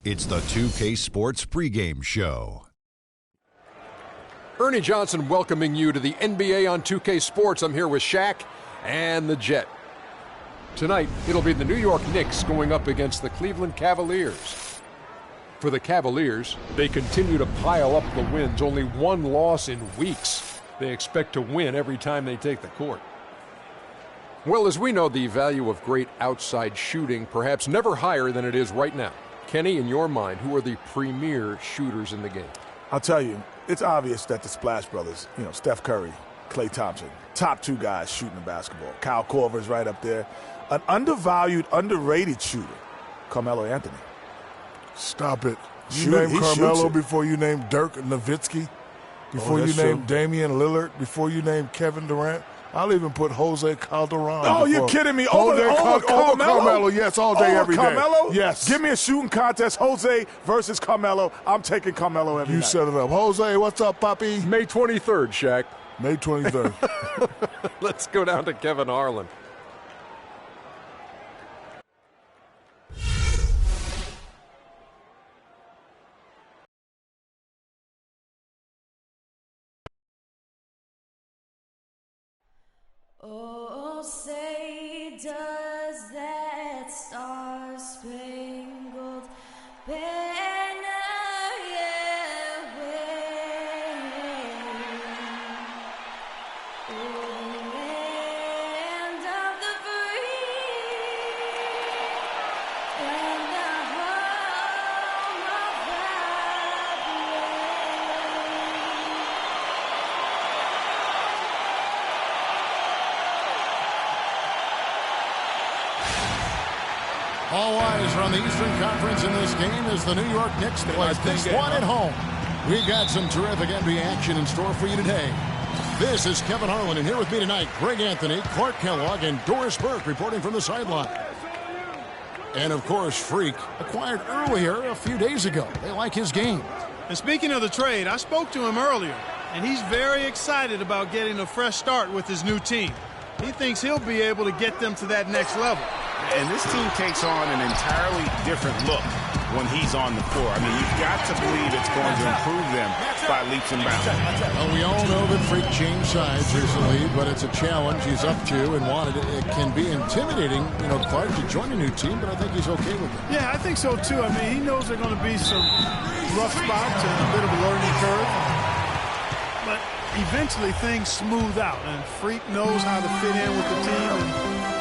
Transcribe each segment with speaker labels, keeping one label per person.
Speaker 1: It's the 2K Sports pregame show.
Speaker 2: Ernie Johnson welcoming you to the NBA on 2K Sports. I'm here with Shaq and the Jet. Tonight, it'll be the New York Knicks going up against the Cleveland Cavaliers. For the Cavaliers, they continue to pile up the wins. Only one loss in weeks. They expect to win every time they take the court. Well, as we know, the value of great outside shooting perhaps never higher than it is right now. Kenny, in your mind, who are the premier shooters in the game?
Speaker 3: I'll tell you, it's obvious that the Splash Brothers, Steph Curry, Klay Thompson, top two guys shooting the basketball. Kyle Korver's right up there. An undervalued, underrated shooter, Carmelo Anthony.
Speaker 4: Stop it. You name Carmelo before you name Dirk Nowitzki, before you name Damian Lillard, before you name Kevin Durant. I'll even put Jose Calderon.
Speaker 3: Oh, you're kidding me. Over
Speaker 4: Carmelo, yes, all day, every day.
Speaker 3: Carmelo?
Speaker 4: Yes.
Speaker 3: Give me a shooting contest, Jose versus Carmelo. I'm taking Carmelo every night.
Speaker 4: You set it up. Jose, what's up, Papi?
Speaker 2: May 23rd, Shaq.
Speaker 4: May 23rd.
Speaker 2: Let's go down to Kevin Harlan.
Speaker 5: Oh, say does that star-spangled banner yet wave o'er the land of the free and the home of the
Speaker 6: All eyes are on the Eastern Conference in this game as the New York Knicks play this one at home. We've got some terrific NBA action in store for you today. This is Kevin Harlan, and here with me tonight, Greg Anthony, Clark Kellogg, and Doris Burke reporting from the sideline. And, of course, Freak, acquired earlier a few days ago. They like his game.
Speaker 7: And speaking of the trade, I spoke to him earlier, and he's very excited about getting a fresh start with his new team. He thinks he'll be able to get them to that next level.
Speaker 8: And this team takes on an entirely different look when he's on the floor. I mean, you've got to believe it's going to improve them by leaps and bounds.
Speaker 6: Well, we all know that Freak changed sides recently, but it's a challenge he's up to and wanted. It can be intimidating, Clark, to join a new team, but I think he's okay with it.
Speaker 7: Yeah, I think so, too. I mean, he knows there are going to be some rough spots and a bit of a learning curve. But eventually things smooth out, and Freak knows how to fit in with the team, and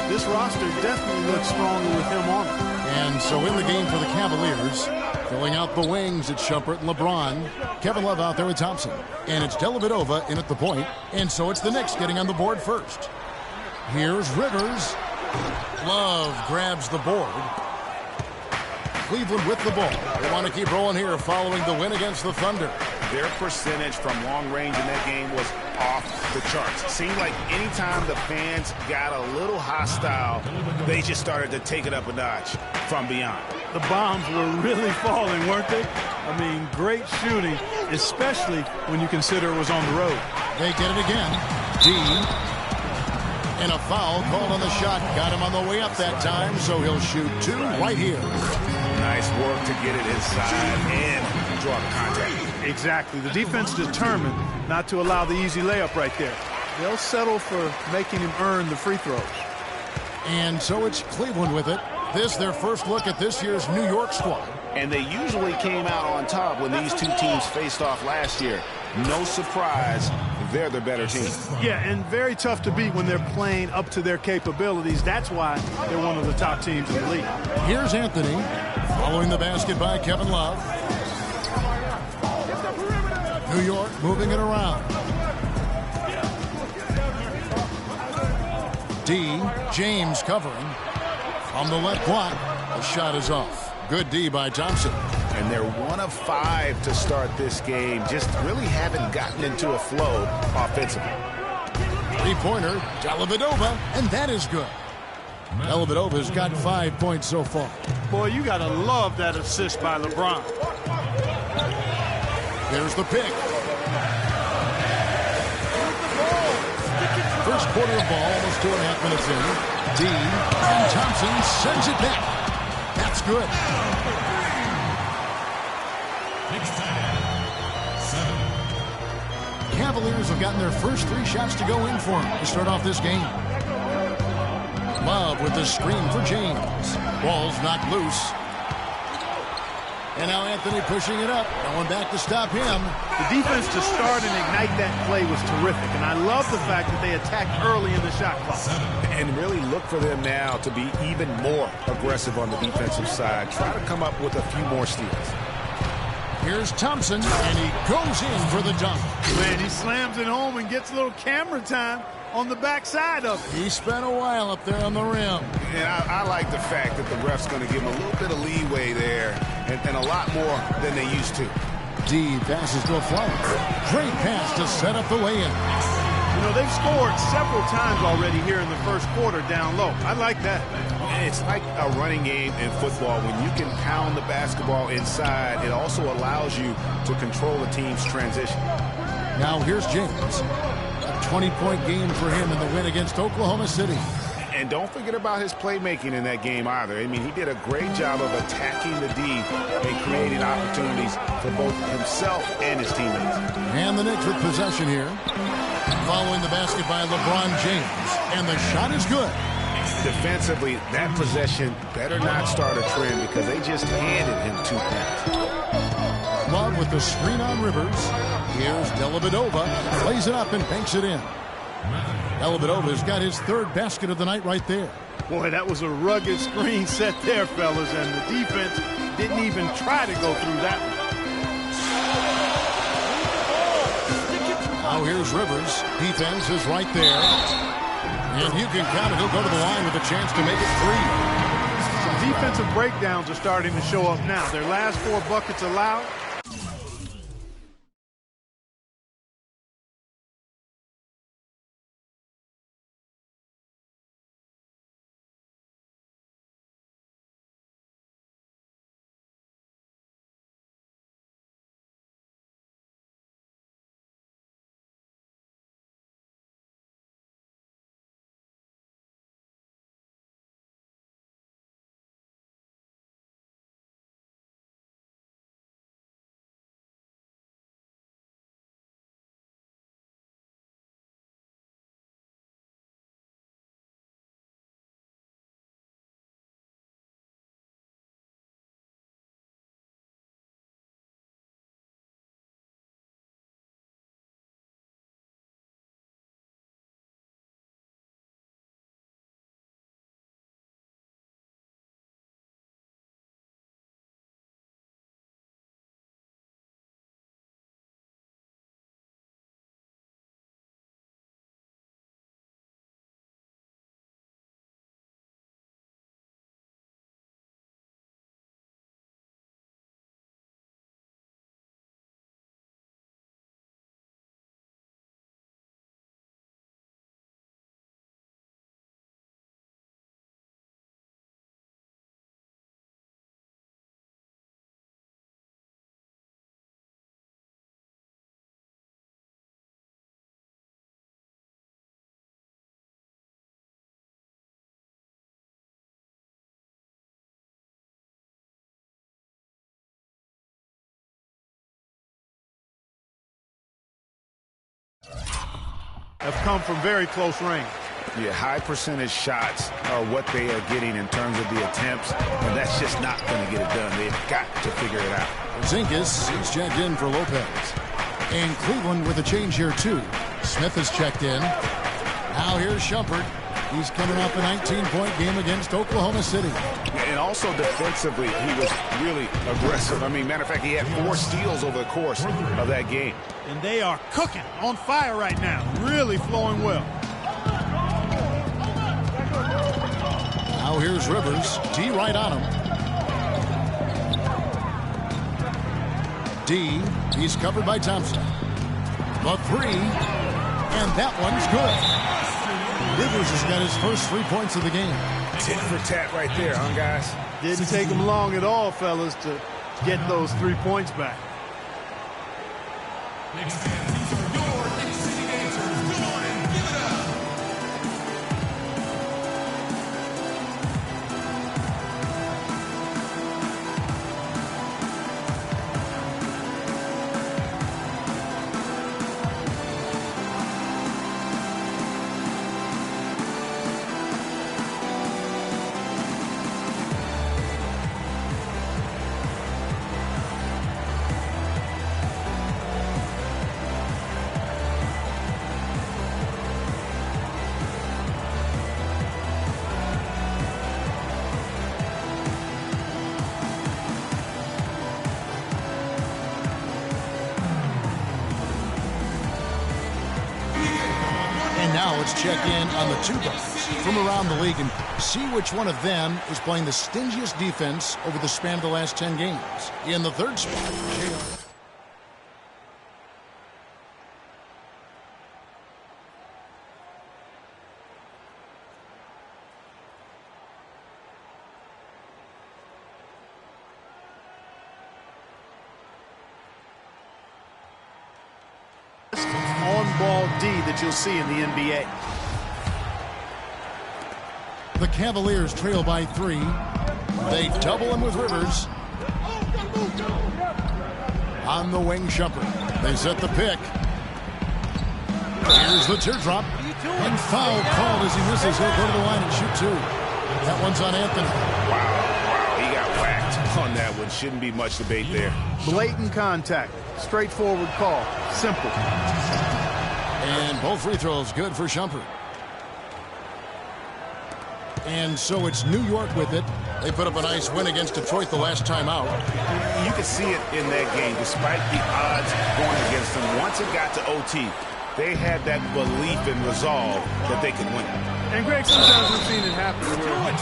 Speaker 7: this roster definitely looks stronger with him on it.
Speaker 6: And so in the game for the Cavaliers, filling out the wings, it's Shumpert and LeBron. Kevin Love out there with Thompson. And it's Dellavedova in at the point. And so it's the Knicks getting on the board first. Here's Rivers. Love grabs the board. Cleveland with the ball. They want to keep rolling here following the win against the Thunder.
Speaker 8: Their percentage from long range in that game was off the charts. It seemed like anytime the fans got a little hostile, they just started to take it up a notch from beyond.
Speaker 7: The bombs were really falling, weren't they? I mean, great shooting, especially when you consider it was on the road.
Speaker 6: They get it again. Dean. And a foul called on the shot. Got him on the way up that time, so he'll shoot two right here.
Speaker 8: Nice work to get it inside and draw the contact.
Speaker 7: Exactly. The defense determined not to allow the easy layup right there. They'll settle for making him earn the free throws.
Speaker 6: And so it's Cleveland with it. This their first look at this year's New York squad.
Speaker 8: And they usually came out on top when these two teams faced off last year. No surprise, they're the better team.
Speaker 7: Yeah, and very tough to beat when they're playing up to their capabilities. That's why they're one of the top teams in the league.
Speaker 6: Here's Anthony, following the basket by Kevin Love. New York moving it around. D. James covering. On the left block, the shot is off. Good D by Thompson.
Speaker 8: And they're 1 of 5 to start this game. Just really haven't gotten into a flow offensively.
Speaker 6: Three-pointer, Dellavedova, and that is good. Dellavedova's got 5 points so far.
Speaker 7: Boy, you got to love that assist by LeBron.
Speaker 6: There's the pick. First quarter of ball, almost 2.5 minutes in. D. And Thompson sends it back. That's good. Cavaliers have gotten their first 3 shots to go in for them to start off this game. Love with the screen for James. Ball's knocked loose. And now Anthony pushing it up. No one back to stop him.
Speaker 7: The defense to start and ignite that play was terrific, and I love the fact that they attacked early in the shot clock.
Speaker 8: And really look for them now to be even more aggressive on the defensive side. Try to come up with a few more steals.
Speaker 6: Here's Thompson, and he goes in for the dunk.
Speaker 7: Man, he slams it home and gets a little camera time on the backside of it.
Speaker 6: He spent a while up there on the rim.
Speaker 8: And I like the fact that the ref's going to give him a little bit of leeway there and a lot more than they used to.
Speaker 6: D passes to a flyer. Great pass to set up the lay-in.
Speaker 7: You know, they've scored several times already here in the first quarter down low. I like that.
Speaker 8: It's like a running game in football. When you can pound the basketball inside, it also allows you to control the team's transition.
Speaker 6: Now here's James. A 20-point game for him in the win against Oklahoma City.
Speaker 8: And don't forget about his playmaking in that game either. I mean, he did a great job of attacking the D and creating opportunities for both himself and his teammates.
Speaker 6: And the Knicks with possession here. Following the basket by LeBron James. And the shot is good.
Speaker 8: Defensively, that possession better not start a trend because they just handed him 2 points.
Speaker 6: Love with the screen on Rivers. Here's Dellavedova. Plays it up and banks it in. Dellavedova's got his 3rd basket of the night right there.
Speaker 7: Boy, that was a rugged screen set there, fellas, and the defense didn't even try to go through that one.
Speaker 6: Now here's Rivers. Defense is right there. And you can count it. He'll go to the line with a chance to make it 3.
Speaker 7: Some defensive breakdowns are starting to show up now. Their last 4 buckets allowed. Have come from very close range.
Speaker 8: Yeah, high percentage shots are what they are getting in terms of the attempts, and that's just not going to get it done. They've got to figure it out.
Speaker 6: Zingas is checked in for Lopez. And Cleveland with a change here, too. Smith is checked in. Now here's Shumpert. He's coming off a 19-point game against Oklahoma City.
Speaker 8: And also defensively, he was really aggressive. I mean, matter of fact, he had 4 steals over the course of that game.
Speaker 7: And they are cooking, on fire right now. Really flowing well.
Speaker 6: Now here's Rivers. D right on him. D, he's covered by Thompson. The 3, and that one's good. Rivers has got his first 3 points of the game.
Speaker 8: Tit for tat right there, huh, guys?
Speaker 7: Didn't take him long at all, fellas, to get those 3 points back.
Speaker 6: Now let's check in on the 2 guards from around the league and see which one of them is playing the stingiest defense over the span of the last 10 games. In the 3rd spot, JR.
Speaker 7: On-ball D that you'll see in the NBA.
Speaker 6: The Cavaliers trail by 3. They double him with Rivers. On the wing, Shumpert. They set the pick. Here's the teardrop. And foul called as he misses. He'll go to the line and shoot 2. That one's on Anthony.
Speaker 8: Wow. He got whacked on that one. Shouldn't be much debate there.
Speaker 7: Blatant contact. Straightforward call. Simple.
Speaker 6: And both free throws good for Shumpert. And so it's New York with it. They put up a nice win against Detroit the last time out.
Speaker 8: You could see it in that game. Despite the odds going against them, once it got to OT, they had that belief and resolve that they could win.
Speaker 7: And, Greg, sometimes we've seen it happen where a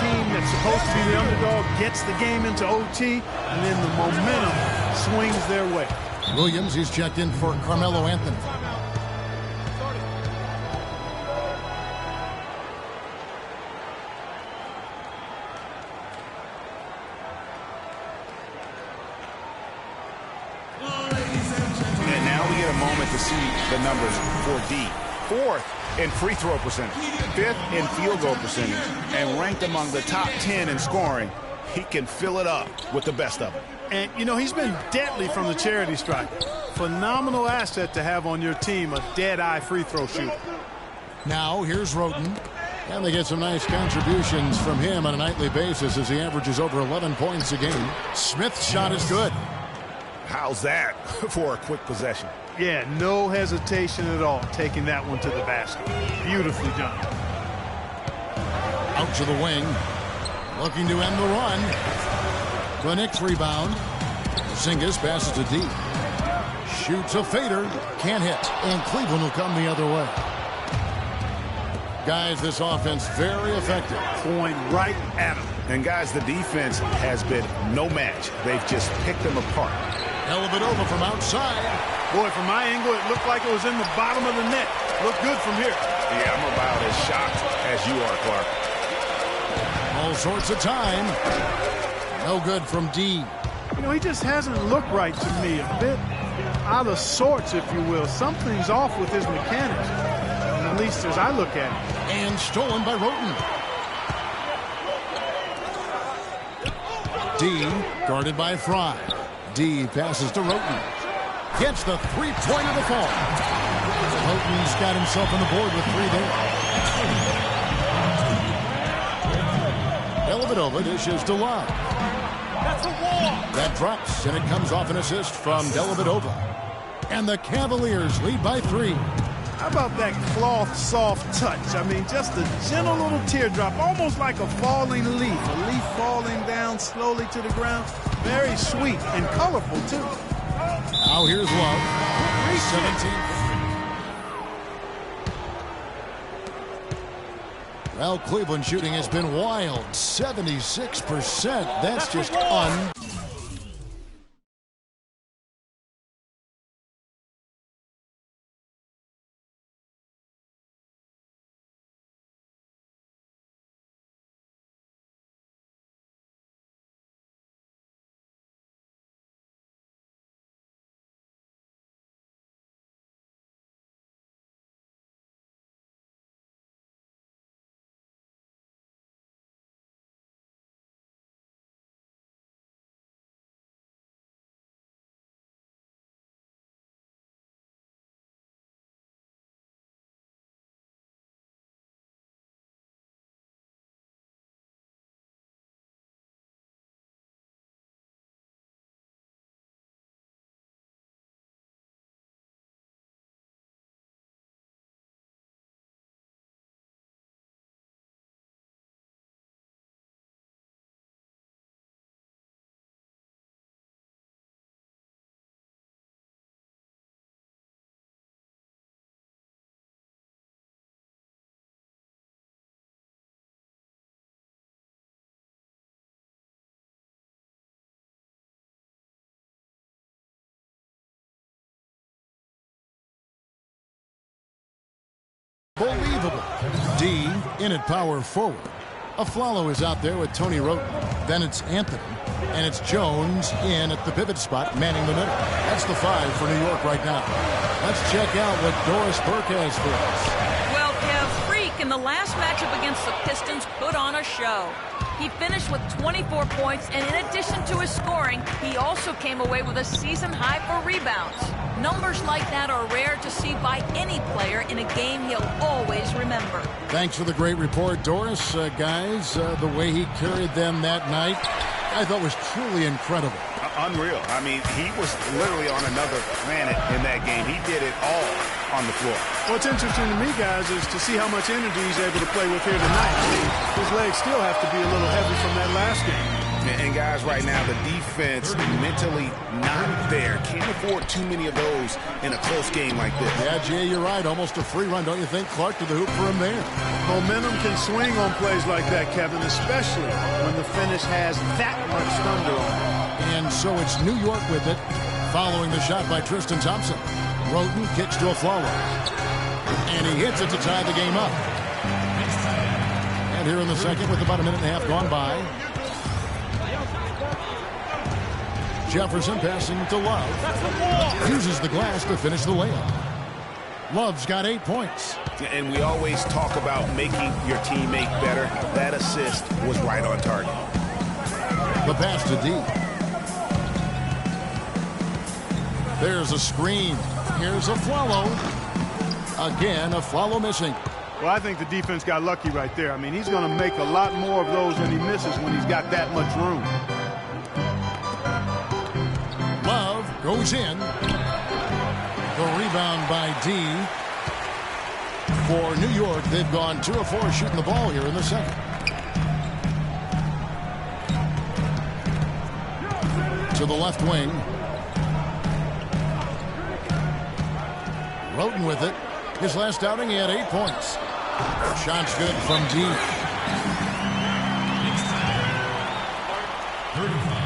Speaker 7: team that's supposed to be the underdog gets the game into OT, and then the momentum swings their way.
Speaker 6: Williams, he's checked in for Carmelo Anthony.
Speaker 8: And now we get a moment to see the numbers for D. 4th in free throw percentage, 5th in field goal percentage, and ranked among the top 10 in scoring. He can fill it up with the best of them.
Speaker 7: And, you know, he's been deadly from the charity stripe. Phenomenal asset to have on your team, a dead-eye free throw shooter.
Speaker 6: Now here's Roten. And they get some nice contributions from him on a nightly basis as he averages over 11 points a game. Smith's shot is good.
Speaker 8: How's that for a quick possession?
Speaker 7: Yeah, no hesitation at all taking that one to the basket. Beautifully done.
Speaker 6: Out to the wing. Looking to end the run. The Knicks rebound. Porzingis passes to D. Shoots a fader. Can't hit. And Cleveland will come the other way. Guys, this offense very effective.
Speaker 7: Point right at him.
Speaker 8: And, guys, the defense has been no match. They've just picked them apart.
Speaker 6: Dellavedova from outside.
Speaker 7: Boy, from my angle, it looked like it was in the bottom of the net. Looked good from here.
Speaker 8: Yeah, I'm about as shocked as you are, Clark.
Speaker 6: All sorts of time. No good from D.
Speaker 7: You know, he just hasn't looked right to me. A bit out of sorts, if you will. Something's off with his mechanics, at least as I look at it.
Speaker 6: And stolen by Roten. D guarded by Fry. D passes to Roten. Gets the three-pointer to fall. Roten's got himself on the board with 3 there. Dellavedova dishes to Love.
Speaker 7: That's a wall.
Speaker 6: That drops, and it comes off an assist from Dellavedova. And the Cavaliers lead by 3.
Speaker 7: How about that cloth soft touch? I mean, just a gentle little teardrop, almost like a falling leaf. A leaf falling down slowly to the ground. Very sweet and colorful, too.
Speaker 6: Now here's Love. 17. Well, Cleveland shooting has been wild. 76%. That's just Unbelievable. D in at power forward. Aflalo is out there with Tony Wroten. Then it's Anthony. And it's Jones in at the pivot spot, manning the middle. That's the 5 for New York right now. Let's check out what Doris Burke has for us.
Speaker 9: Well, Kev, Freak in the last matchup against the Pistons put on a show. He finished with 24 points, and in addition to his scoring, he also came away with a season high for rebounds. Numbers like that are rare to see by any player in a game he'll always remember.
Speaker 6: Thanks for the great report, Doris. Guys, the way he carried them that night, I thought was truly incredible.
Speaker 8: Unreal. I mean, he was literally on another planet in that game. He did it all on the floor.
Speaker 7: What's interesting to me, guys, is to see how much energy he's able to play with here tonight. I mean, his legs still have to be a little heavy from that last game.
Speaker 8: And guys, right now, the defense mentally not there. Can't afford too many of those in a close game like this.
Speaker 6: Yeah, Jay, you're right. Almost a free run, don't you think? Clark to the hoop for him there.
Speaker 7: Momentum can swing on plays like that, Kevin, especially when the finish has that much thunder on it.
Speaker 6: And so it's New York with it, following the shot by Tristan Thompson. Wroten kicks to Aflalo. And he hits it to tie the game up. And here in the second, with about a minute and a half gone by, Jefferson passing to Love. Uses the glass to finish the layup. Love's got 8 points.
Speaker 8: And we always talk about making your teammate better. That assist was right on target.
Speaker 6: The pass to D. There's a screen. Here's Aflalo. Again, Aflalo missing.
Speaker 7: Well, I think the defense got lucky right there. I mean, he's going to make a lot more of those than he misses when he's got that much room.
Speaker 6: Love goes in. The rebound by D. For New York, they've gone 2 of 4 shooting the ball here in the second. To the left wing. Wroten with it. His last outing, he had 8 points. Shot's good from D.
Speaker 10: 35.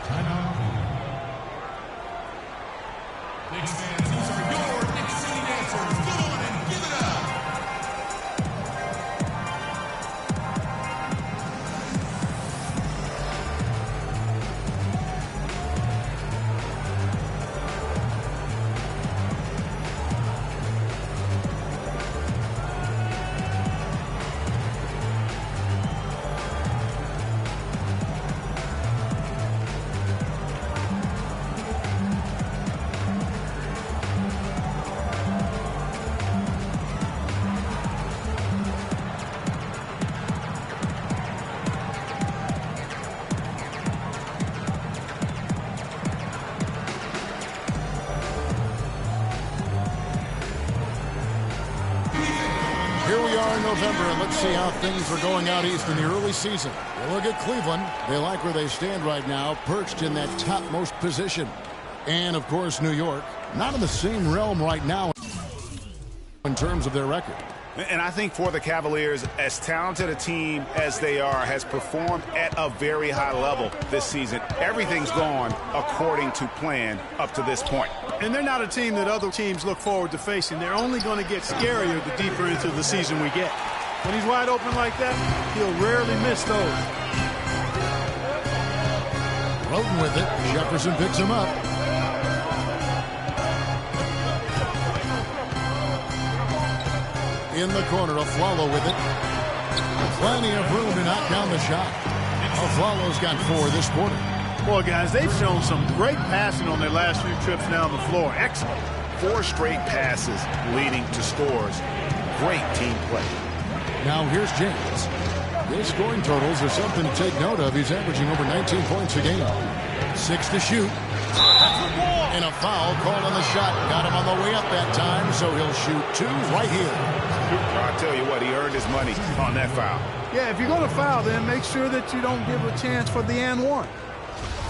Speaker 10: Timeout. Knicks fans, these are your Knicks City dancers. Go on and give it up.
Speaker 6: November, and let's see how things are going out east in the early season. We'll look at Cleveland. They like where they stand right now, perched in that topmost position. And, of course, New York, not in the same realm right now in terms of their record.
Speaker 8: And I think for the Cavaliers, as talented a team as they are, has performed at a very high level this season. Everything's gone according to plan up to this point.
Speaker 7: And they're not a team that other teams look forward to facing. They're only going to get scarier the deeper into the season we get. When he's wide open like that, he'll rarely miss those.
Speaker 6: Wroten with it. Jefferson picks him up. In the corner, Aflalo with it. Plenty of room to knock down the shot. Aflalo's got 4 this quarter.
Speaker 7: Boy, guys, they've shown some great passing on their last few trips down the floor. Excellent.
Speaker 8: 4 straight passes leading to scores. Great team play.
Speaker 6: Now here's James. His scoring totals are something to take note of. He's averaging over 19 points a game. 6 to shoot. And a foul called on the shot. Got him on the way up that time, so he'll shoot 2 right here.
Speaker 8: I'll tell you what, he earned his money on that foul.
Speaker 7: Yeah, if you're going to foul, then make sure that you don't give a chance for the and one.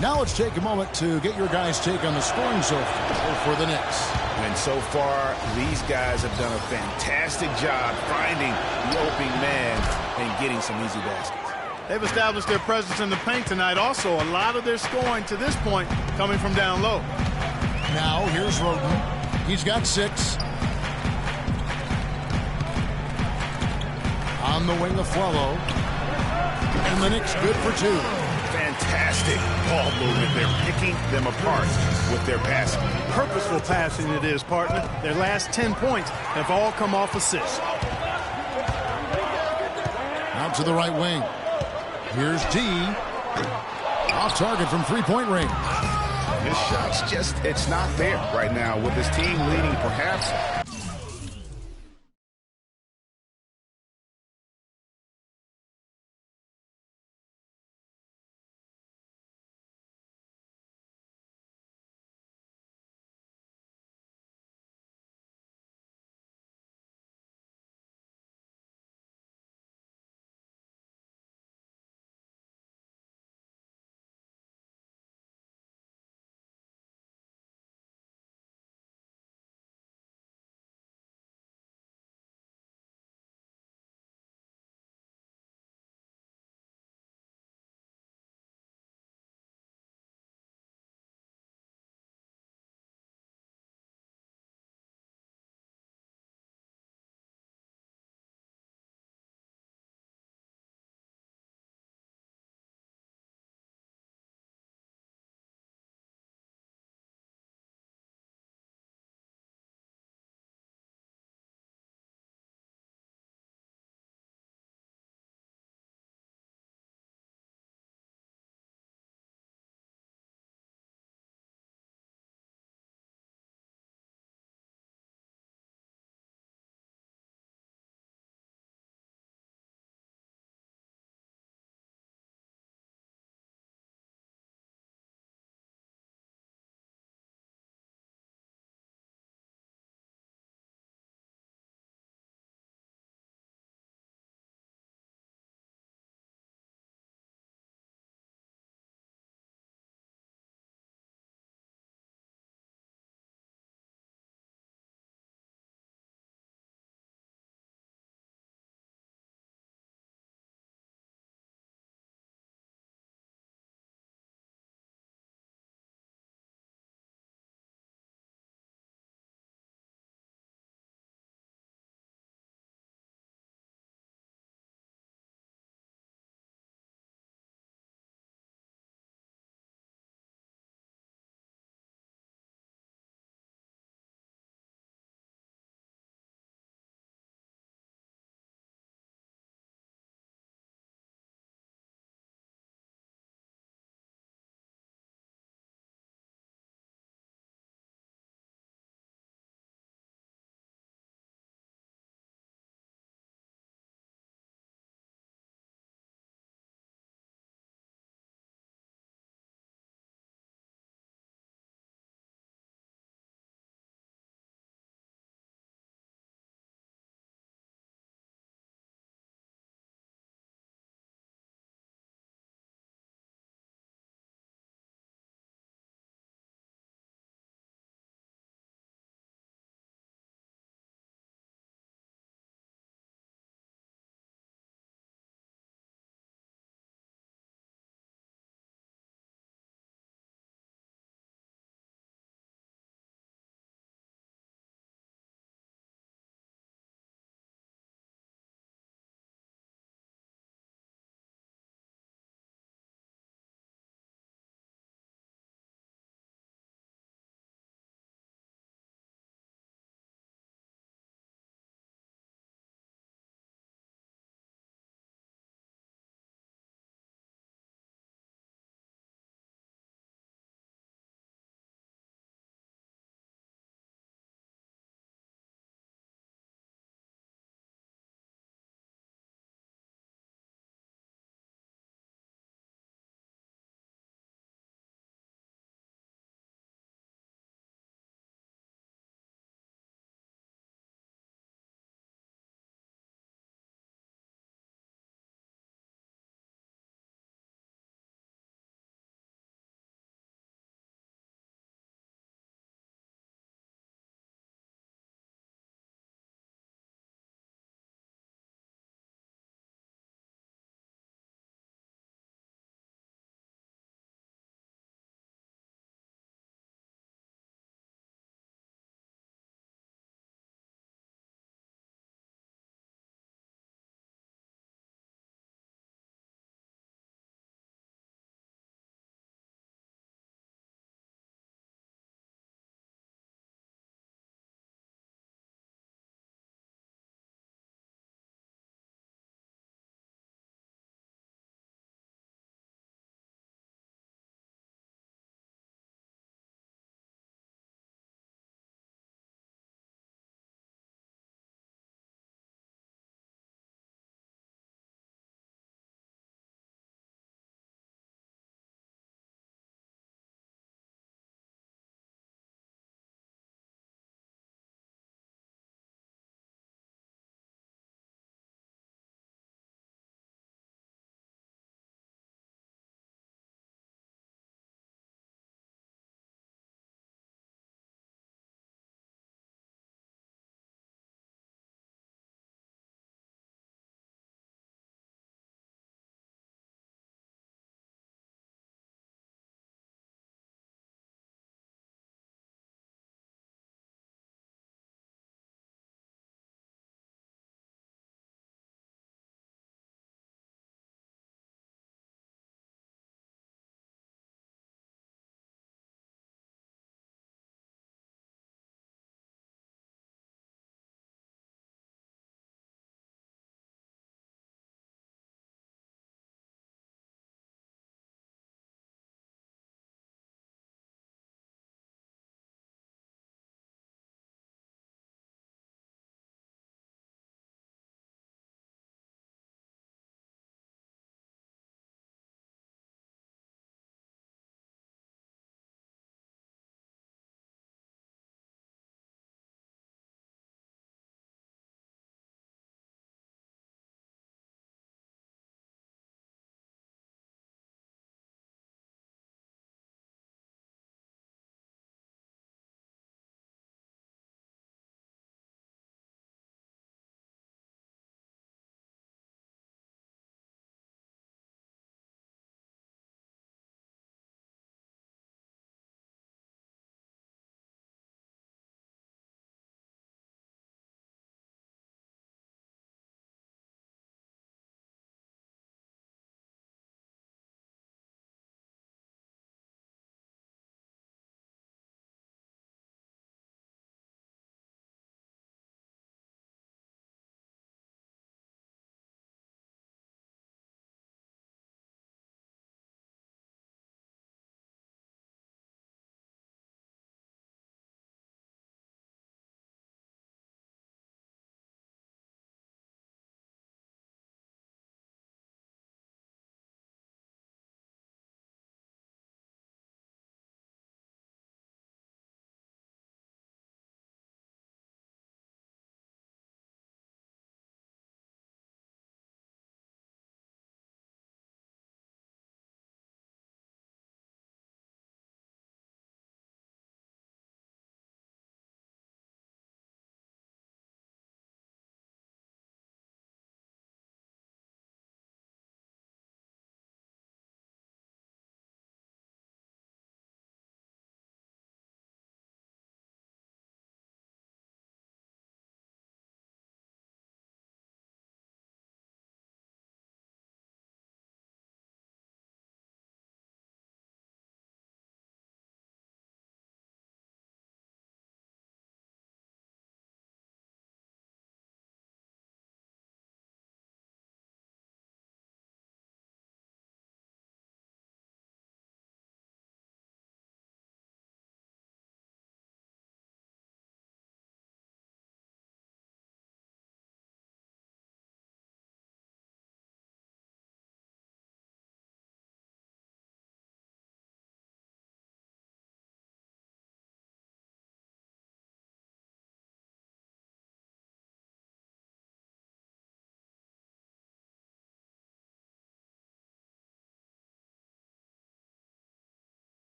Speaker 6: Now let's take a moment to get your guys' take on the scoring so far for the Knicks.
Speaker 8: And so far, these guys have done a fantastic job finding the opening man and getting some easy baskets.
Speaker 7: They've established their presence in the paint tonight. Also, a lot of their scoring to this point coming from down low.
Speaker 6: Now here's Wroten. He's got 6. On the wing of Flello. And the Knicks good for 2.
Speaker 8: Fantastic ball movement. They're picking them apart with their passing.
Speaker 7: Purposeful passing it is, partner. Their last 10 points have all come off assists.
Speaker 6: Out to the right wing. Here's D. Off target from three-point range.
Speaker 8: His shot's just, it's not there right now with his team leading perhaps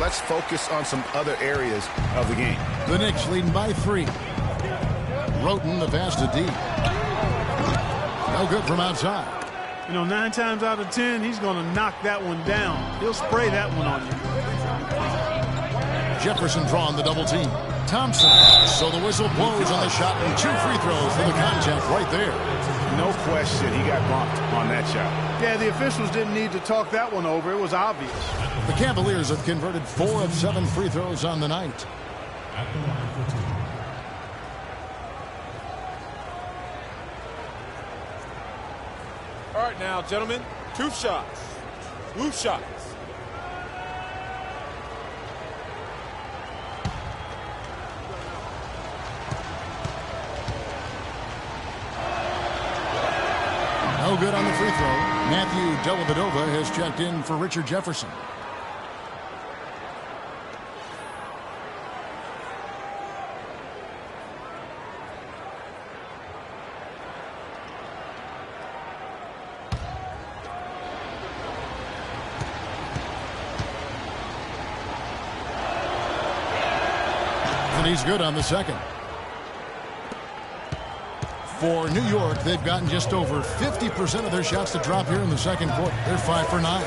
Speaker 8: let's focus on some other areas of the game.
Speaker 6: The Knicks leading by 3. Roten, the pass to D. No good from outside.
Speaker 7: You know, 9 times out of 10, he's going to knock that one down. He'll spray that one on you.
Speaker 6: Jefferson drawing the double team. Thompson. So the whistle blows on the shot and 2 free throws for the contact right there.
Speaker 8: No question he got bumped on that shot.
Speaker 7: Yeah, the officials didn't need to talk that one over. It was obvious.
Speaker 6: The Cavaliers have converted 4 of 7 free throws on the night.
Speaker 11: All right now, gentlemen, 2 shots. Loose shots.
Speaker 6: No good on the free throw. Matthew Dellavedova has checked in for Richard Jefferson. And he's good on the second. For New York, they've gotten just over 50% of their shots to drop here in the second quarter. They're 5 for 9.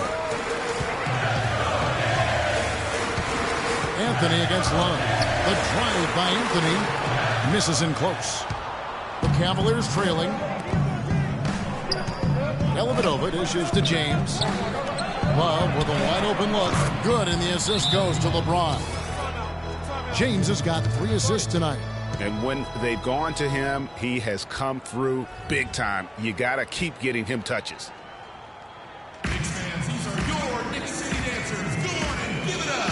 Speaker 6: Anthony against Love. The drive by Anthony misses in close. The Cavaliers trailing. Dellavedova dishes to James. Love with a wide open look. Good, and the assist goes to LeBron. James has got 3 assists tonight.
Speaker 8: And when they've gone to him, he has come through big time. You got to keep getting him touches.
Speaker 10: Knicks fans, these are your Knicks City Dancers. Go on and give it up.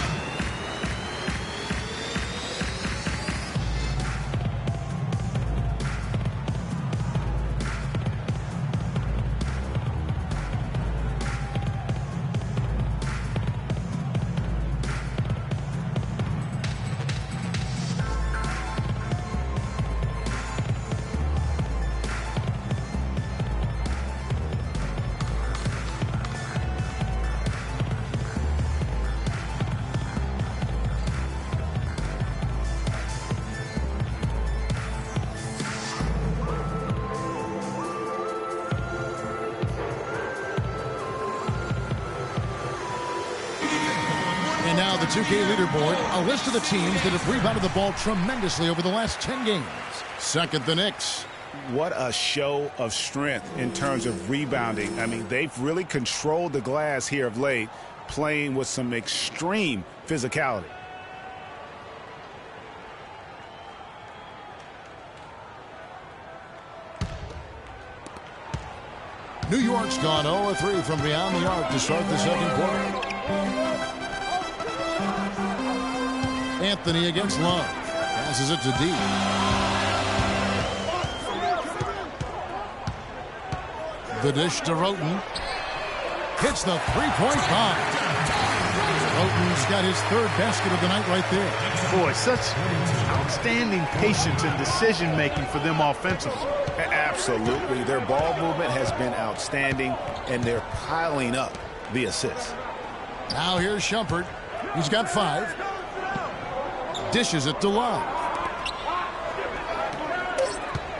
Speaker 6: And now the 2K leaderboard, a list of the teams that have rebounded the ball tremendously over the last 10 games. Second, the Knicks.
Speaker 8: What a show of strength in terms of rebounding. I mean, they've really controlled the glass here of late, playing with some extreme physicality.
Speaker 6: New York's gone 0-3 from beyond the arc to start the second quarter. Anthony against Love. Passes it to D. The dish to Roten. Hits the three-point bomb. Roten's got his 3rd basket of the night right there.
Speaker 7: Boy, such outstanding patience and decision-making for them offensively.
Speaker 8: Absolutely. Their ball movement has been outstanding, and they're piling up the assists.
Speaker 6: Now here's Shumpert. He's got 5. Dishes it to Love.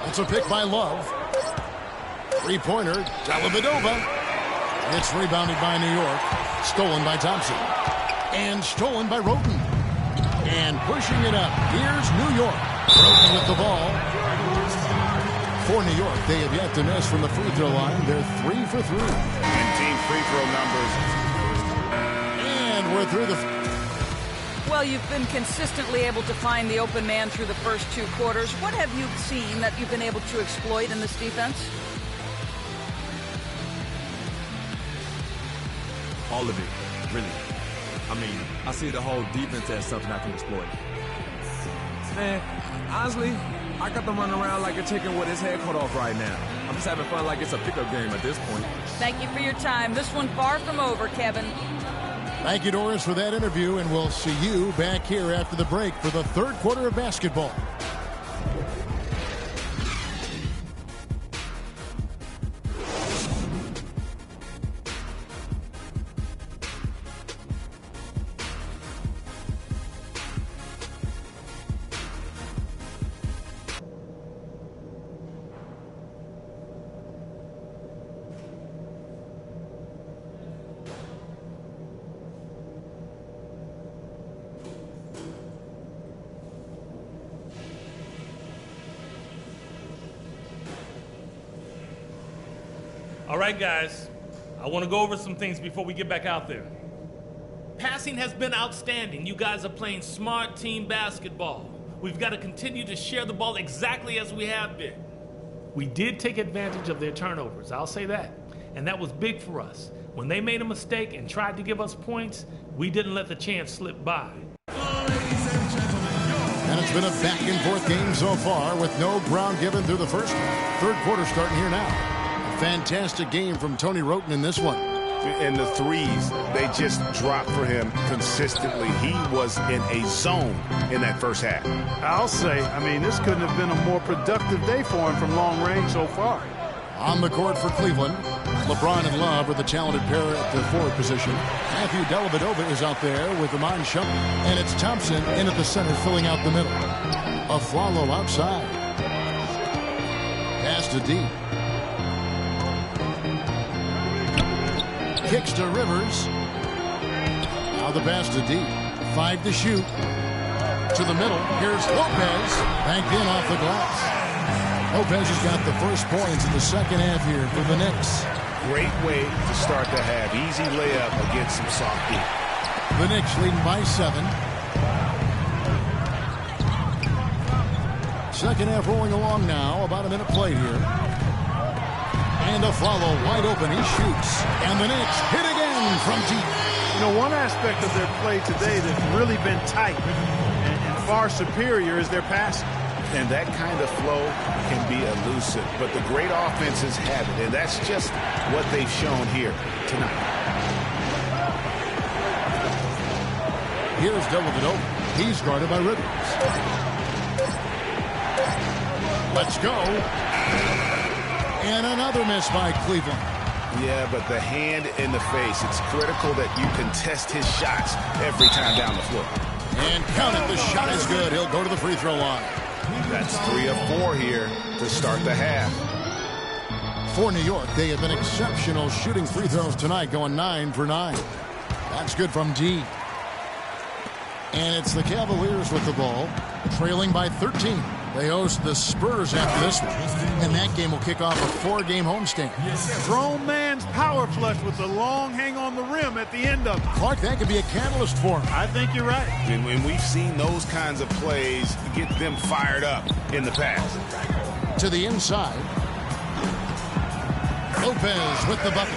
Speaker 6: It's a pick by Love. 3-pointer, Dellavedova. It's rebounded by New York. Stolen by Thompson. And stolen by Roten. And pushing it up. Here's New York. Roten with the ball. For New York, they have yet to miss from the free throw line. They're 3 for 3.
Speaker 8: And team free throw numbers.
Speaker 6: And we're through the...
Speaker 9: Well, you've been consistently able to find the open man through the first 2 quarters. What have you seen that you've been able to exploit in this defense?
Speaker 11: All of it, really. I mean, I see the whole defense as something I can exploit. Man, honestly, I got them running around like a chicken with his head cut off right now. I'm just having fun like it's a pickup game at this point.
Speaker 9: Thank you for your time. This one far from over, Kevin.
Speaker 6: Thank you, Doris, for that interview, and we'll see you back here after the break for the 3rd quarter of basketball.
Speaker 12: All right, guys. I want to go over some things before we get back out there. Passing has been outstanding. You guys are playing smart team basketball. We've got to continue to share the ball exactly as we have been. We did take advantage of their turnovers, I'll say that. And that was big for us. When they made a mistake and tried to give us points, we didn't let the chance slip by.
Speaker 6: And it's been a back-and-forth game so far with no ground given through the first half. Third quarter starting here now. A fantastic game from Tony Wroten in this one.
Speaker 8: And the threes, they just dropped for him consistently. He was in a zone in that first half.
Speaker 7: I'll say, this couldn't have been a more productive day for him from long range so far.
Speaker 6: On the court for Cleveland, LeBron and Love are the talented pair at the forward position. Matthew Dellavedova is out there with Iman Shumpert. And it's Thompson in at the center filling out the middle. Afflalo outside. Pass to D. Kicks to Rivers. Now the pass to D. 5 to shoot. To the middle. Here's Lopez. Banked in off the glass. Lopez has got the first points in the second half here for the Knicks.
Speaker 8: Great way to start the half. Easy layup against some soft D.
Speaker 6: The Knicks leading by 7. Second half rolling along now. About a minute played here. And Afflalo wide open. He shoots. And the Knicks hit again from deep.
Speaker 7: One aspect of their play today that's really been tight and far superior is their passing.
Speaker 8: And that kind of flow can be elusive. But the great offenses have it. And that's just what they've shown here tonight.
Speaker 6: Here's Dellavedova. He's guarded by Rivers. Let's go. And another miss by Cleveland.
Speaker 8: Yeah, but the hand in the face. It's critical that you contest his shots every time down the floor.
Speaker 6: And count it. The shot is good. He'll go to the free throw line.
Speaker 8: That's 3 of 4 here to start the half.
Speaker 6: For New York, they have been exceptional shooting free throws tonight, going 9 for 9. That's good from D. And it's the Cavaliers with the ball, trailing by 13. They host the Spurs after this one. And that game will kick off a 4-game homestand.
Speaker 7: Grown man's power flush with the long hang on the rim at the end of it.
Speaker 6: Clark, that could be a catalyst for him.
Speaker 7: I think you're right.
Speaker 8: And we've seen those kinds of plays get them fired up in the past.
Speaker 6: To the inside. Lopez with the bucket.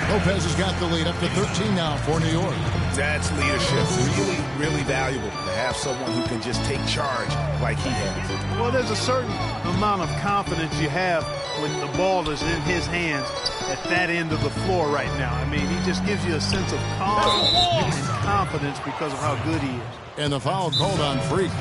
Speaker 6: Lopez has got the lead up to 13 now for New York.
Speaker 8: That's leadership. Really, really valuable to have someone who can just take charge like he has.
Speaker 7: Well, there's a certain amount of confidence you have when the ball is in his hands at that end of the floor right now. He just gives you a sense of calm and confidence because of how good he is.
Speaker 6: And the foul called on Freak.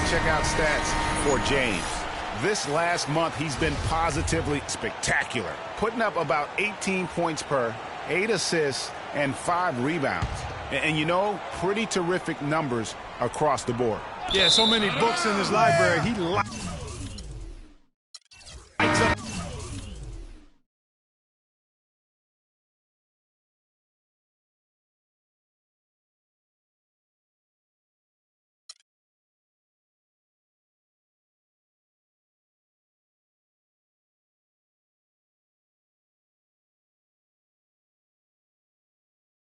Speaker 8: Check out stats for James. This last month, he's been positively spectacular, putting up about 18 points per, 8 assists, and 5 rebounds. And pretty terrific numbers across the board.
Speaker 7: Yeah, so many books in his library. He likes